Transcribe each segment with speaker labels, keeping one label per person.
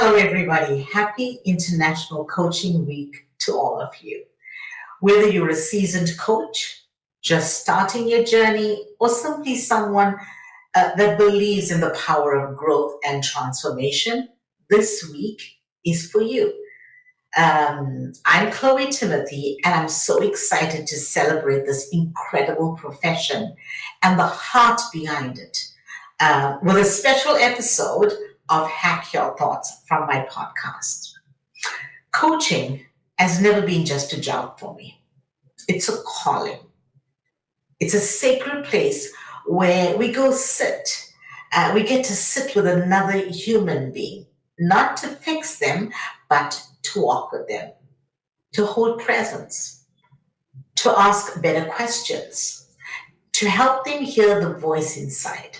Speaker 1: Hello, everybody. Happy International Coaching Week to all of you. Whether you're a seasoned coach, just starting your journey, or simply someone that believes in the power of growth and transformation, this week is for you. I'm Chloe Timothy, and I'm so excited to celebrate this incredible profession and the heart behind it with a special episode of Hack Your Thoughts from my podcast. Coaching has never been just a job for me. It's a calling. It's a sacred place where we go sit. We get to sit with another human being, not to fix them, but to walk with them, to hold presence, to ask better questions, to help them hear the voice inside,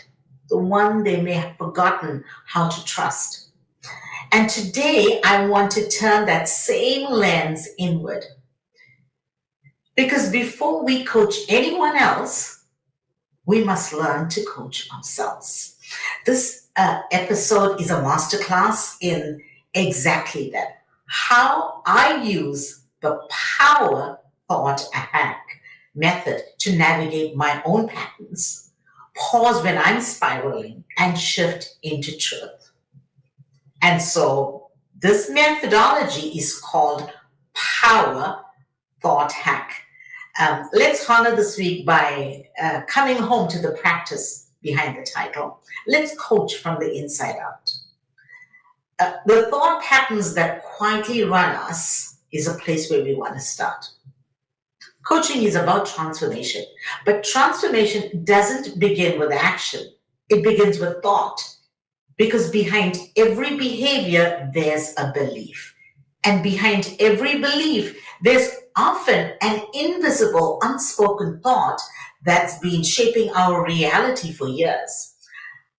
Speaker 1: the one they may have forgotten how to trust. And today I want to turn that same lens inward. Because before we coach anyone else, we must learn to coach ourselves. This episode is a masterclass in exactly that. How I use the P.O.W.E.R ThoughtHack method to navigate my own patterns, pause when I'm spiraling, and shift into truth. And so this methodology is called P.O.W.E.R ThoughtHack. Let's honor this week by coming home to the practice behind the title. Let's coach from the inside out. The thought patterns that quietly run us is a place where we want to start. Coaching is about transformation, but transformation doesn't begin with action. It begins with thought, because behind every behavior, there's a belief. And behind every belief, there's often an invisible, unspoken thought that's been shaping our reality for years.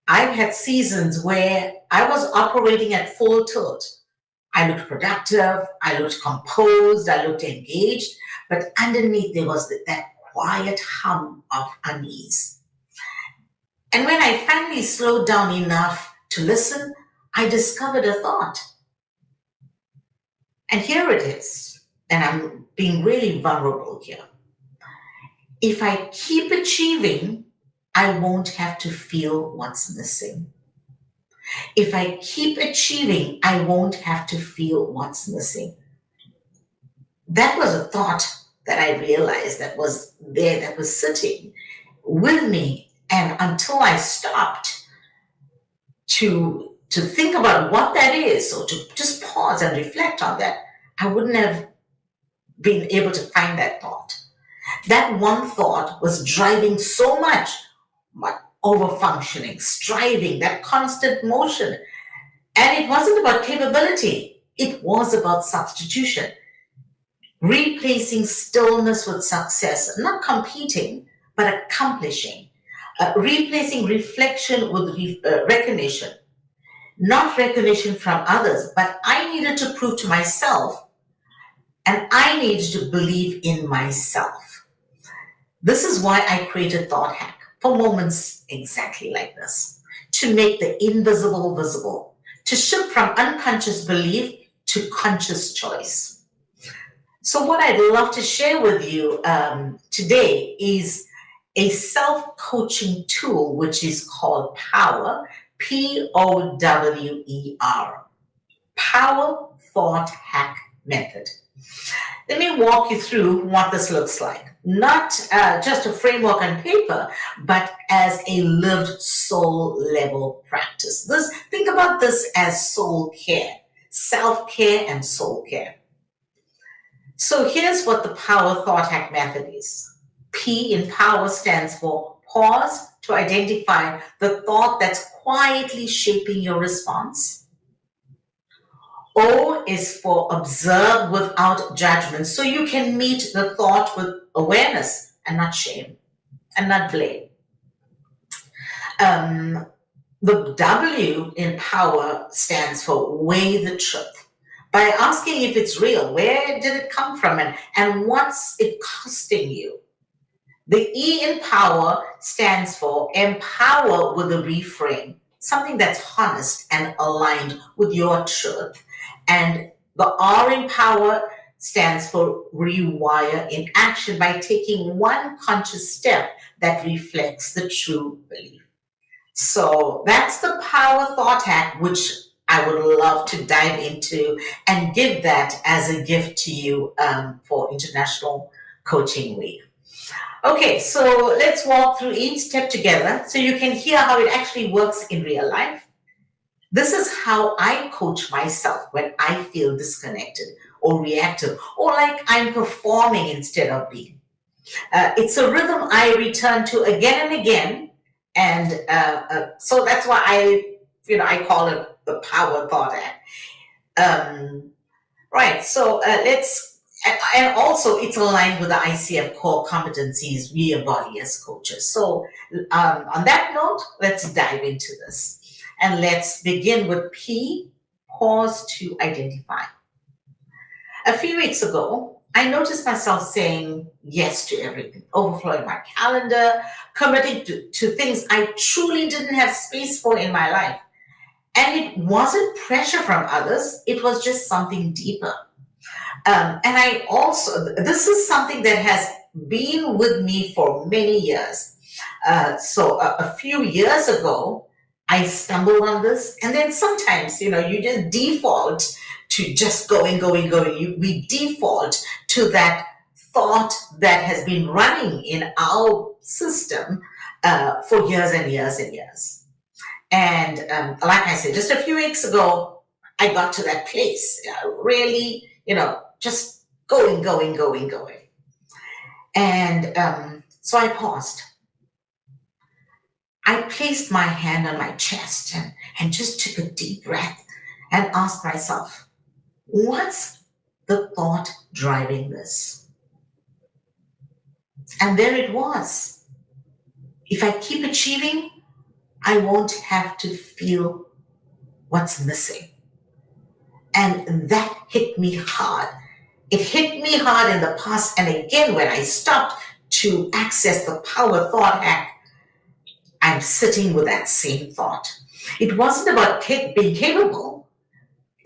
Speaker 1: I've had seasons where I was operating at full tilt. I looked productive, I looked composed, I looked engaged, but underneath there was that quiet hum of unease. And when I finally slowed down enough to listen, I discovered a thought. And here it is, and I'm being really vulnerable here. If I keep achieving, I won't have to feel what's missing. If I keep achieving, I won't have to feel what's missing. That was a thought that I realized that was there, that was sitting with me. And until I stopped to think about what that is, or to just pause and reflect on that, I wouldn't have been able to find that thought. That one thought was driving so much overfunctioning, striving, that constant motion. And it wasn't about capability, it was about substitution. Replacing stillness with success, not competing, but accomplishing. Replacing reflection with recognition. Not recognition from others, but I needed to prove to myself, and I needed to believe in myself. This is why I created ThoughtHack, for moments exactly like this, to make the invisible visible, to shift from unconscious belief to conscious choice. So what I'd love to share with you today is a self-coaching tool, which is called P.O.W.E.R, P.O.W.E.R, P.O.W.E.R Thought Hack Method. Let me walk you through what this looks like. Not just a framework on paper, but as a lived soul level practice. Think about this as soul care, self-care and soul care. So here's what the P.O.W.E.R ThoughtHack method is. P in P.O.W.E.R stands for pause to identify the thought that's quietly shaping your response. O is for observe without judgment, so you can meet the thought with awareness and not shame and not blame. The W in P.O.W.E.R stands for weigh the truth. By asking if it's real, where did it come from, and what's it costing you? The E in P.O.W.E.R stands for empower with a reframe. something that's honest and aligned with your truth. And the R in power stands for rewire in action by taking one conscious step that reflects the true belief. So that's the power thought hack, which I would love to dive into and give that as a gift to you for International Coaching Week. Okay, so let's walk through each step together so you can hear how it actually works in real life. This is how I coach myself when I feel disconnected or reactive or like I'm performing instead of being. It's a rhythm I return to again and again, and so that's why I call it the power thought act. Right. So and also it's aligned with the ICF core competencies we embody as coaches. So on that note, let's dive into this, and let's begin with P. Pause to identify. A few weeks ago, I noticed myself saying yes to everything, overflowing my calendar, committing to things I truly didn't have space for in my life. And it wasn't pressure from others, it was just something deeper. And I also, this is something that has been with me for many years. So a few years ago, I stumbled on this, and then sometimes, you just default to just going. We default to that thought that has been running in our system for years and years and years. And like I said, just a few weeks ago, I got to that place, really, just going. And so I paused. I placed my hand on my chest and just took a deep breath and asked myself, what's the thought driving this? And there it was. If I keep achieving, I won't have to feel what's missing. And that hit me hard. It hit me hard in the past. And again, when I stopped to access the power thought hack, I'm sitting with that same thought. It wasn't about being capable.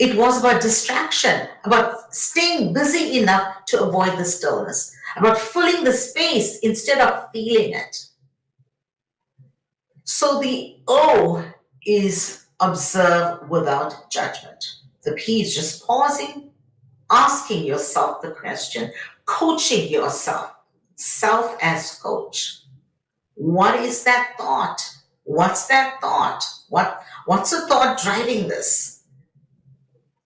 Speaker 1: It was about distraction, about staying busy enough to avoid the stillness, about filling the space instead of feeling it. So the O is observe without judgment. The P is just pausing, asking yourself the question, coaching yourself, self as coach. What is that thought? What's that thought? What's the thought driving this?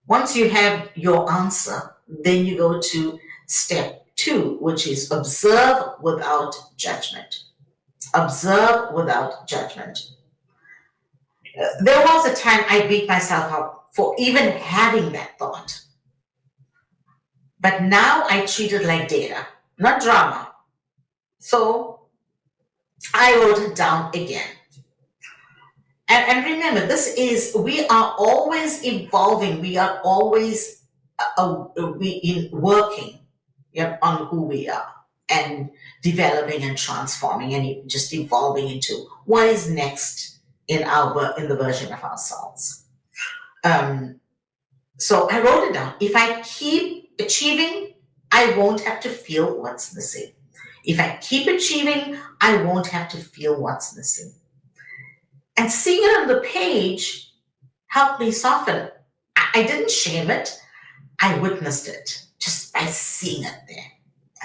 Speaker 1: Once you have your answer, then you go to step 2, which is observe without judgment. Observe without judgment. There was a time I beat myself up for even having that thought. But now I treat it like data, not drama. So I wrote it down again. And remember, we are always evolving. We are always working on who we are and developing and transforming and just evolving into what is next in the version of ourselves. So I wrote it down. If I keep achieving, I won't have to feel what's missing. If I keep achieving, I won't have to feel what's missing. And seeing it on the page helped me soften. I didn't shame it. I witnessed it just by seeing it there.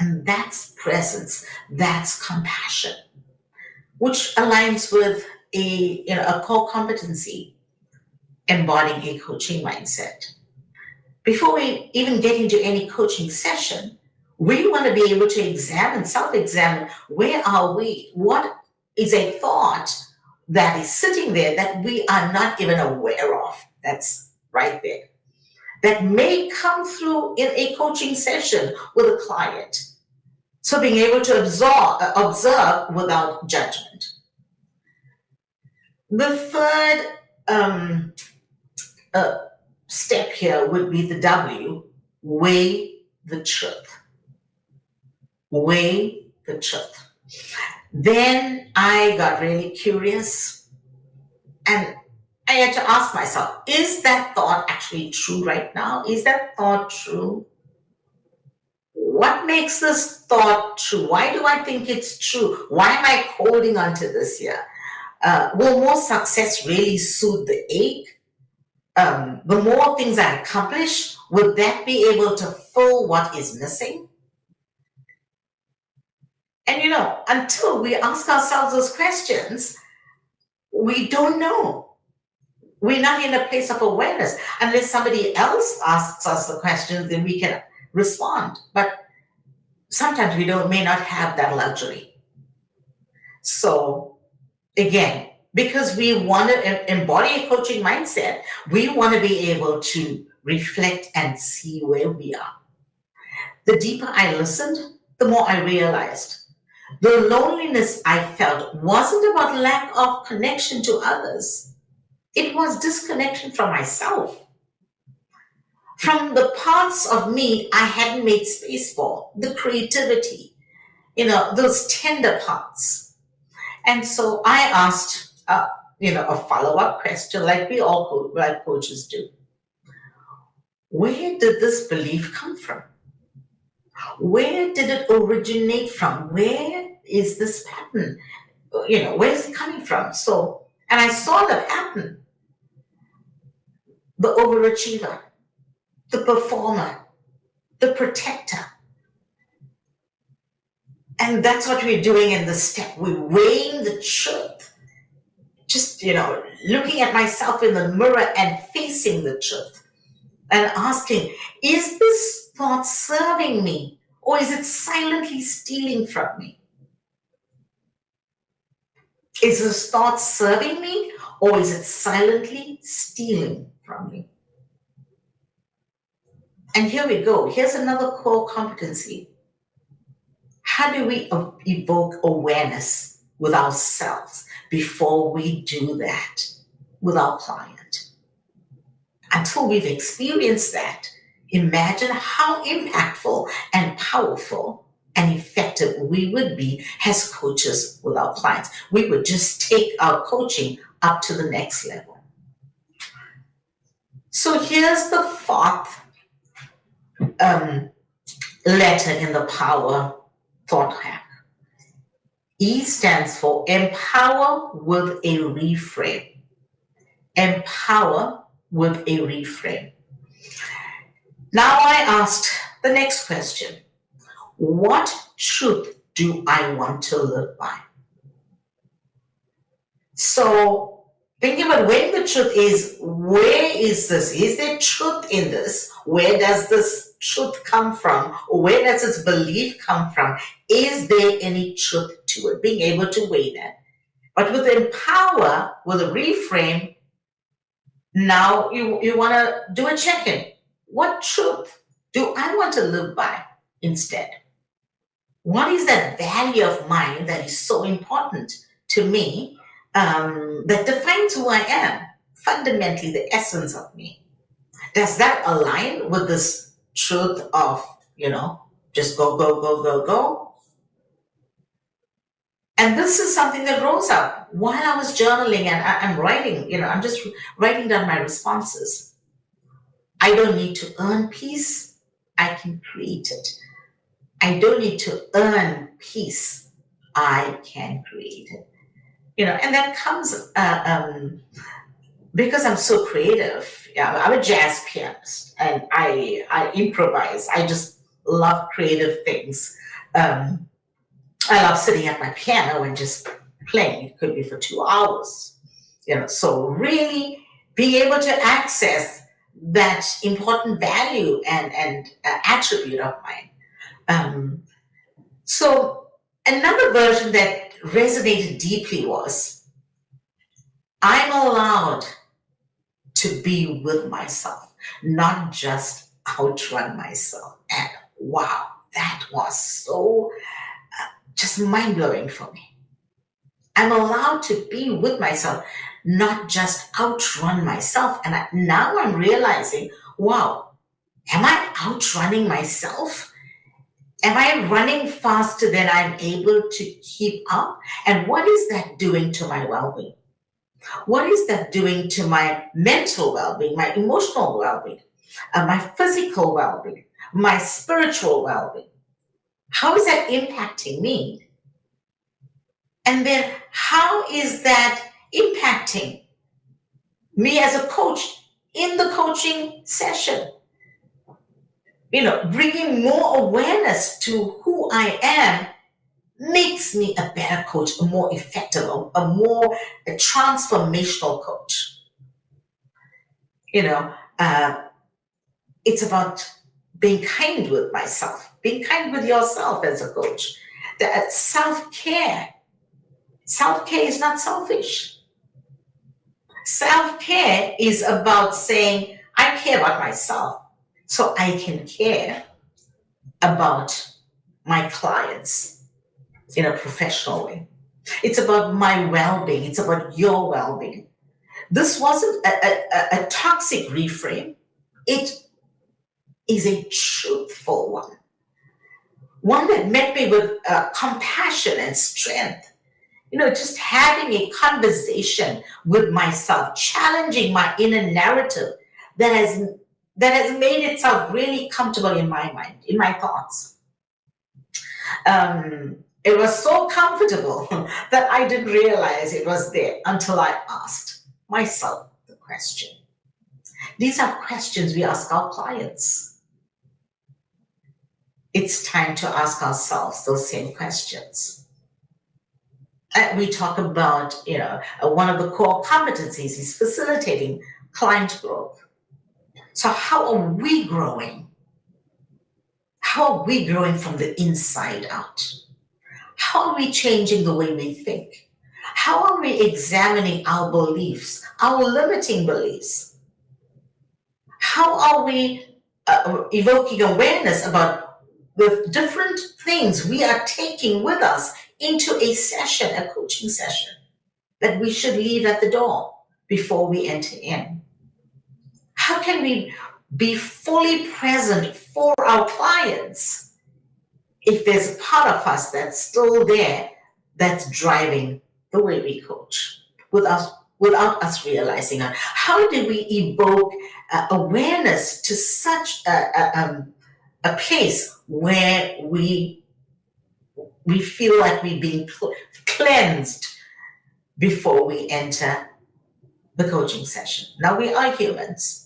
Speaker 1: And that's presence. That's compassion, which aligns with a core competency, embodying a coaching mindset. Before we even get into any coaching session, we want to be able to self-examine, where are we? What is a thought that is sitting there that we are not even aware of? That's right there. That may come through in a coaching session with a client. So being able to observe without judgment. The third step here would be the W, weigh the truth. Weigh the truth. Then I got really curious and I had to ask myself, is that thought actually true right now? Is that thought true? What makes this thought true? Why do I think it's true? Why am I holding on to this here? Will more success really soothe the ache? The more things I accomplish, would that be able to fill what is missing? And until we ask ourselves those questions, we don't know. We're not in a place of awareness. Unless somebody else asks us the questions, then we can respond. But sometimes we don't may not have that luxury. So again, because we want to embody a coaching mindset, we want to be able to reflect and see where we are. The deeper I listened, the more I realized the loneliness I felt wasn't about lack of connection to others. It was disconnection from myself, from the parts of me I hadn't made space for, the creativity, those tender parts. And so I asked, a follow up question, like we all like coaches do. Where did this belief come from? Where did it originate from? Where is this pattern? Where is it coming from? So, and I saw the pattern: the overachiever, the performer, the protector. And that's what we're doing in this step. We're weighing the truth. Just, looking at myself in the mirror and facing the truth and asking, is this thought serving me, or is it silently stealing from me? Is this thought serving me, or is it silently stealing from me? And here we go. Here's another core competency. How do we evoke awareness with ourselves before we do that with our client? Until we've experienced that, imagine how impactful and powerful and effective we would be as coaches with our clients. We would just take our coaching up to the next level. So here's the fourth letter in the Power ThoughtHack. E stands for empower with a reframe. Empower with a reframe. Now I asked the next question. What truth do I want to live by? So thinking about when the truth is, where is this? Is there truth in this? Where does this truth come from? Or where does this belief come from? Is there any truth to it? Being able to weigh that. But with empower, with a reframe, now you want to do a check-in. What truth do I want to live by instead? What is that value of mine that is so important to me, that defines who I am, fundamentally the essence of me? Does that align with this truth of, just go, go, go, go, go? And this is something that rose up while I was journaling and I'm writing, I'm just writing down my responses. I don't need to earn peace. I can create it. I don't need to earn peace. I can create it. And that comes because I'm so creative. Yeah, I'm a jazz pianist and I improvise. I just love creative things. I love sitting at my piano and just playing. It could be for 2 hours. So really being able to access that important value and attribute of mine. So another version that resonated deeply was, I'm allowed to be with myself, not just outrun myself. And wow, that was so just mind-blowing for me. I'm allowed to be with myself, not just outrun myself. And now I'm realizing, wow, am I outrunning myself? Am I running faster than I'm able to keep up? And what is that doing to my well-being? What is that doing to my mental well-being, my emotional well-being, my physical well-being, my spiritual well-being? How is that impacting me? And then how is that impacting me as a coach in the coaching session? Bringing more awareness to who I am makes me a better coach, a more effective, a transformational coach. You know, uh, it's about being kind with myself, being kind with yourself as a coach. That self-care is not selfish. Self-care is about saying, I care about myself so I can care about my clients in a professional way. It's about my well-being. It's about your well-being. This wasn't a toxic reframe. It is a truthful one that met me with compassion and strength. Just having a conversation with myself, challenging my inner narrative that has made itself really comfortable in my mind, in my thoughts. It was so comfortable that I didn't realize it was there until I asked myself the question. These are questions we ask our clients. It's time to ask ourselves those same questions. We talk about, one of the core competencies is facilitating client growth. So how are we growing? How are we growing from the inside out? How are we changing the way we think? How are we examining our beliefs, our limiting beliefs? How are we evoking awareness about the different things we are taking with us into a session, a coaching session, that we should leave at the door before we enter in? How can we be fully present for our clients if there's a part of us that's still there that's driving the way we coach without us realizing it? How do we evoke awareness to such a place where we feel like we're being cleansed before we enter the coaching session? Now, we are humans.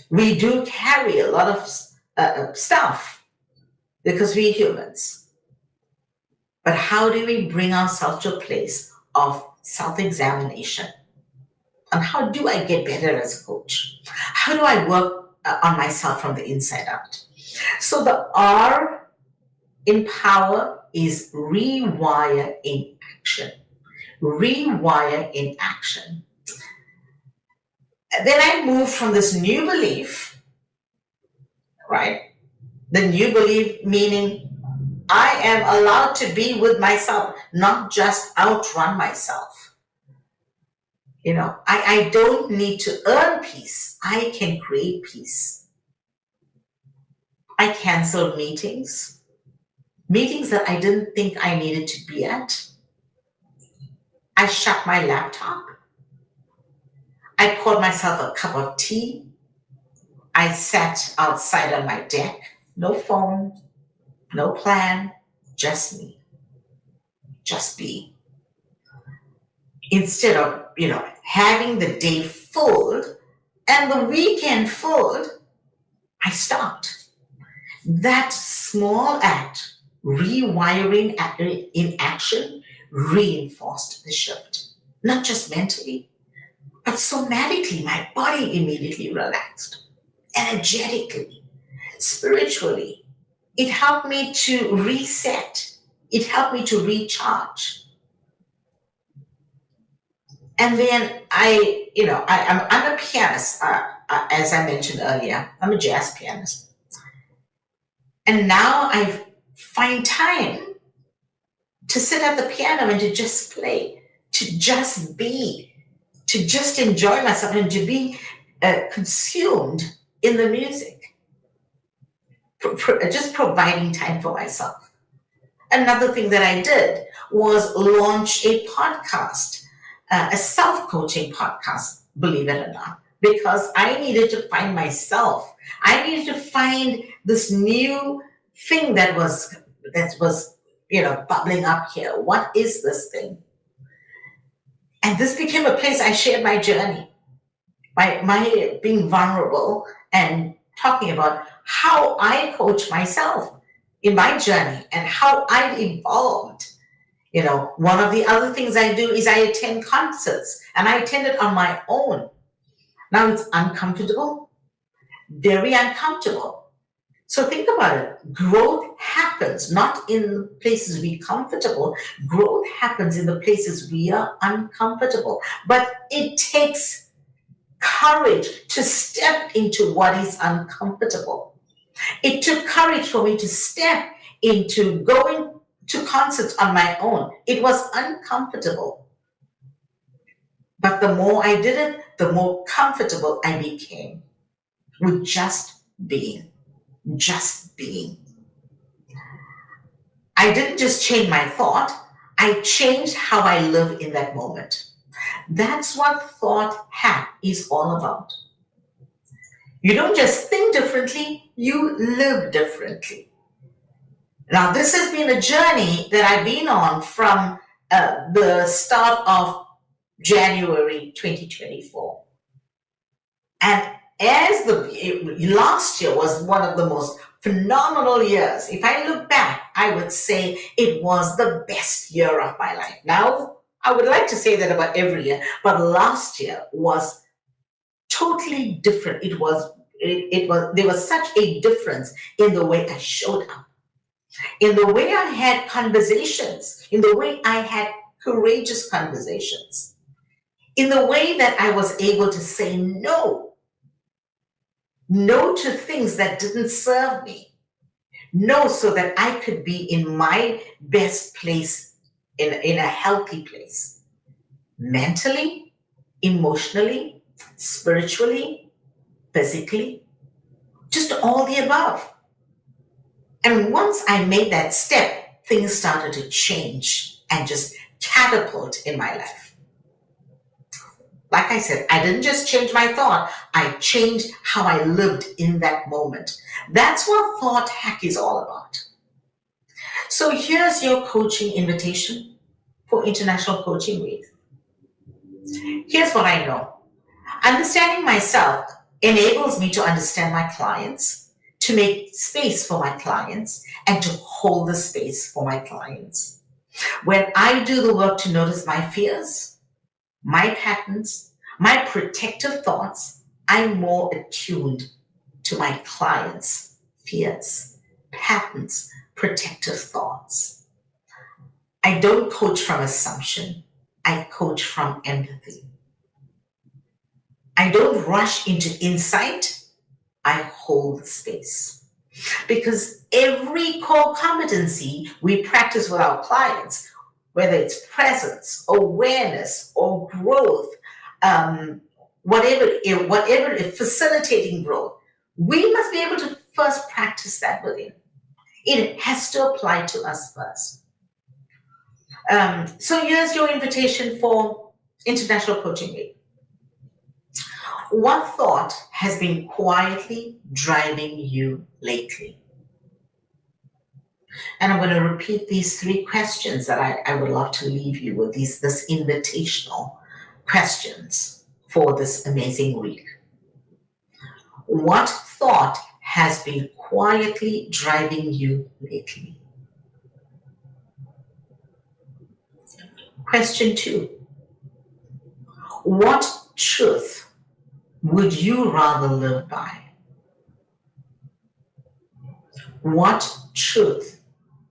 Speaker 1: We do carry a lot of stuff because we're humans. But how do we bring ourselves to a place of self-examination? And how do I get better as a coach? How do I work on myself from the inside out? So the R in power is rewire in action. Rewire in action. Then I move from this new belief, right? The new belief meaning I am allowed to be with myself, not just outrun myself. I don't need to earn peace. I can create peace. I canceled meetings that I didn't think I needed to be at. I shut my laptop. I poured myself a cup of tea. I sat outside on my deck. No phone, no plan, just me. Just be. Instead of, having the day full and the weekend full, I stopped. That small act, rewiring in action, reinforced the shift. Not just mentally, but somatically, my body immediately relaxed. Energetically, spiritually, it helped me to reset. It helped me to recharge. And then I'm a pianist, as I mentioned earlier. I'm a jazz pianist. And now I find time to sit at the piano and to just play, to just be, to just enjoy myself and to be consumed in the music. Just providing time for myself. Another thing that I did was launch a podcast a self-coaching podcast, believe it or not, because I needed to find myself. I needed to find this new thing that was bubbling up here. What is this thing? And this became a place I shared my journey, my being vulnerable and talking about how I coach myself in my journey and how I evolved. One of the other things I do is I attend concerts, and I attend it on my own. Now it's uncomfortable, very uncomfortable. So think about it. Growth happens not in places we're comfortable. Growth happens in the places we are uncomfortable. But it takes courage to step into what is uncomfortable. It took courage for me to step into going to concerts on my own. It was uncomfortable. But the more I did it, the more comfortable I became with just being. Just being. I didn't just change my thought, I changed how I live in that moment. That's what ThoughtHack is all about. You don't just think differently, you live differently. Now, this has been a journey that I've been on from the start of January 2024. And as the last year was one of the most phenomenal years. If I look back, I would say it was the best year of my life. Now, I would like to say that about every year, but last year was totally different. There was such a difference in the way I showed up, in the way I had conversations, in the way I had courageous conversations, in the way that I was able to say no to things that didn't serve me. No, so that I could be in my best place, in a healthy place, mentally, emotionally, spiritually, physically, just all the above. And once I made that step, things started to change and just catapult in my life. Like I said, I didn't just change my thought, I changed how I lived in that moment. That's what ThoughtHack is all about. So here's your coaching invitation for International Coaching Week. Here's what I know. Understanding myself enables me to understand my clients, to make space for my clients, and to hold the space for my clients. When I do the work to notice my fears, my patterns, my protective thoughts, I'm more attuned to my clients' fears, patterns, protective thoughts. I don't coach from assumption, I coach from empathy. I don't rush into insight, I hold the space. Because every core competency we practice with our clients, whether it's presence, awareness, or growth, whatever facilitating growth, we must be able to first practice that within. It has to apply to us first. So here's your invitation for International Coaching Week. What thought has been quietly driving you lately? And I'm going to repeat these 3 questions that I would love to leave you with, this invitational questions for this amazing week. What thought has been quietly driving you lately? Question 2. What truth would you rather live by? What truth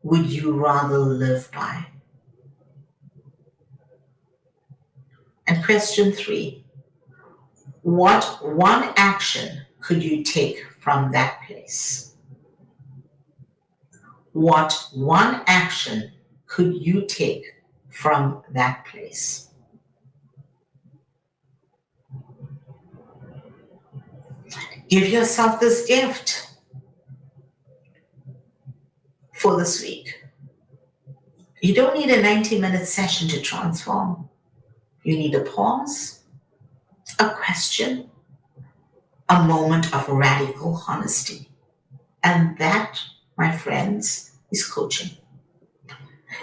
Speaker 1: would you rather live by? And question 3, what one action could you take from that place? What one action could you take from that place? Give yourself this gift for this week. You don't need a 90-minute session to transform. You need a pause, a question, a moment of radical honesty. And that, my friends, is coaching.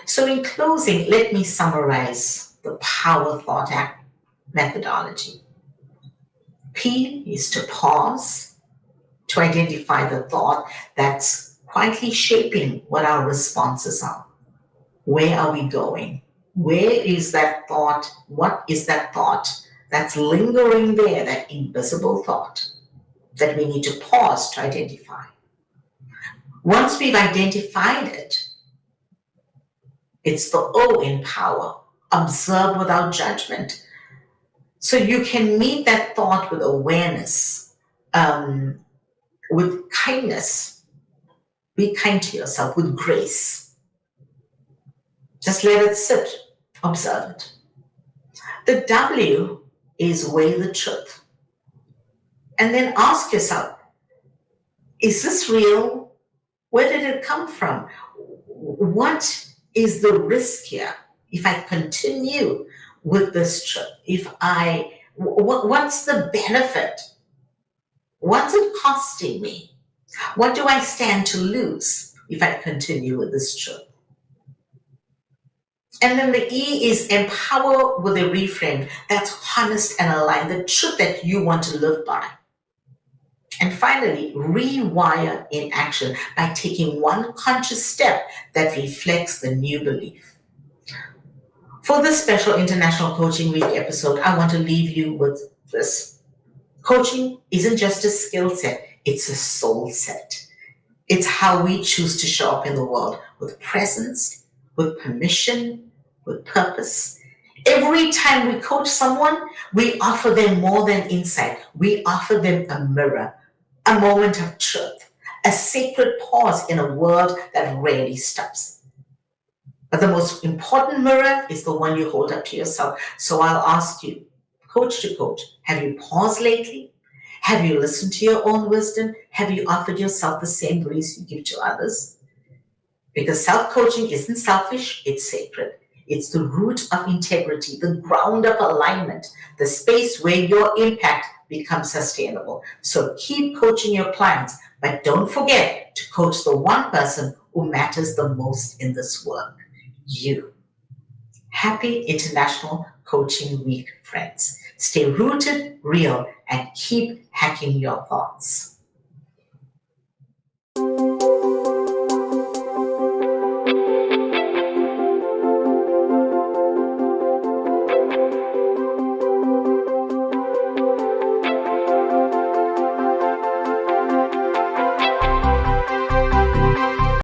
Speaker 1: So, in closing, let me summarize the Power ThoughtHack methodology. P is to pause, to identify the thought that's quietly shaping what our responses are. Where are we going? Where is that thought? What is that thought that's lingering there, that invisible thought that we need to pause to identify? Once we've identified it, it's the O in power. Observe without judgment. So you can meet that thought with awareness, with kindness. Be kind to yourself with grace. Just let it sit. Observe it. The W is weigh the truth. And then ask yourself, is this real? Where did it come from? What is the risk here if I continue with this trip? What's the benefit? What's it costing me? What do I stand to lose if I continue with this trip? And then the E is empower with a reframe that's honest and aligned, the truth that you want to live by. And finally, rewire in action by taking one conscious step that reflects the new belief. For this special International Coaching Week episode, I want to leave you with this. Coaching isn't just a skill set, it's a soul set. It's how we choose to show up in the world with presence, with permission, with purpose. Every time we coach someone, we offer them more than insight. We offer them a mirror, a moment of truth, a sacred pause in a world that rarely stops. But the most important mirror is the one you hold up to yourself. So I'll ask you, coach to coach, have you paused lately? Have you listened to your own wisdom? Have you offered yourself the same grace you give to others? Because self-coaching isn't selfish, it's sacred. It's the root of integrity, the ground of alignment, the space where your impact becomes sustainable. So keep coaching your clients, but don't forget to coach the one person who matters the most in this work, you. Happy International Coaching Week, friends. Stay rooted, real, and keep hacking your thoughts.